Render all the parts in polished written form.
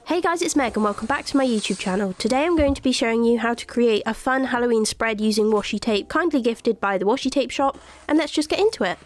Hey guys, it's Meg and welcome back to my YouTube channel. Today I'm going to be showing you how to create a fun Halloween spread using washi tape, kindly gifted by the Washi Tape Shop, and let's just get into it.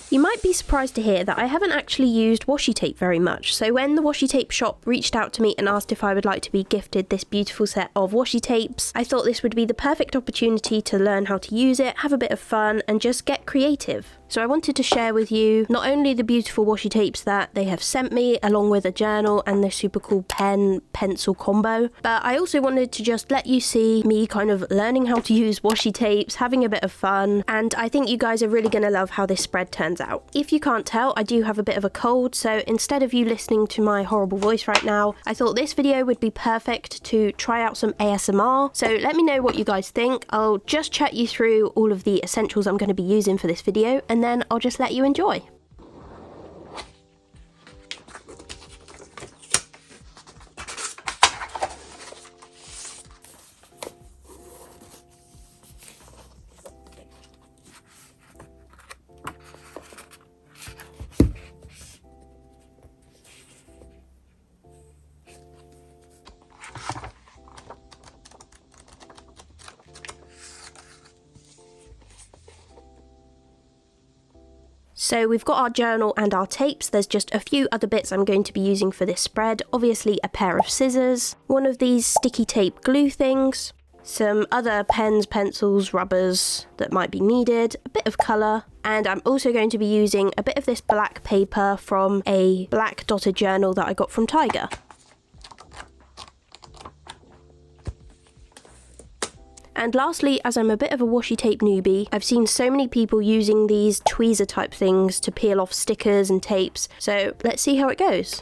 You might be surprised to hear that I haven't actually used washi tape very much, so when the Washi Tape Shop reached out to me and asked if I would like to be gifted this beautiful set of washi tapes, I thought this would be the perfect opportunity to learn how to use it, have a bit of fun, and just get creative. So I wanted to share with you not only the beautiful washi tapes that they have sent me, along with a journal and this super cool pen-pencil combo, but I also wanted to just let you see me kind of learning how to use washi tapes, having a bit of fun, and I think you guys are really going to love how this spread turns out. If you can't tell, I do have a bit of a cold, so instead of you listening to my horrible voice right now, I thought this video would be perfect to try out some ASMR, so let me know what you guys think. I'll just chat you through all of the essentials I'm going to be using for this video, and then I'll just let you enjoy. So we've got our journal and our tapes. There's just a few other bits I'm going to be using for this spread. Obviously a pair of scissors, one of these sticky tape glue things, some other pens, pencils, rubbers that might be needed, a bit of colour, and I'm also going to be using a bit of this black paper from a black dotted journal that I got from Tiger. And lastly, as I'm a bit of a washi tape newbie, I've seen so many people using these tweezer type things to peel off stickers and tapes, so let's see how it goes.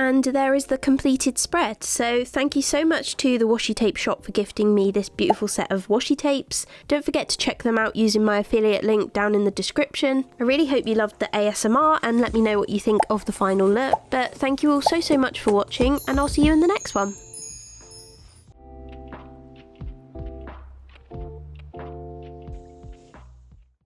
and there is the completed spread. So thank you so much to the Washi Tape Shop for gifting me this beautiful set of washi tapes. Don't forget to check them out using my affiliate link down in the description. I really hope you loved the ASMR and let me know what you think of the final look. But thank you all so much for watching, and I'll see you in the next one.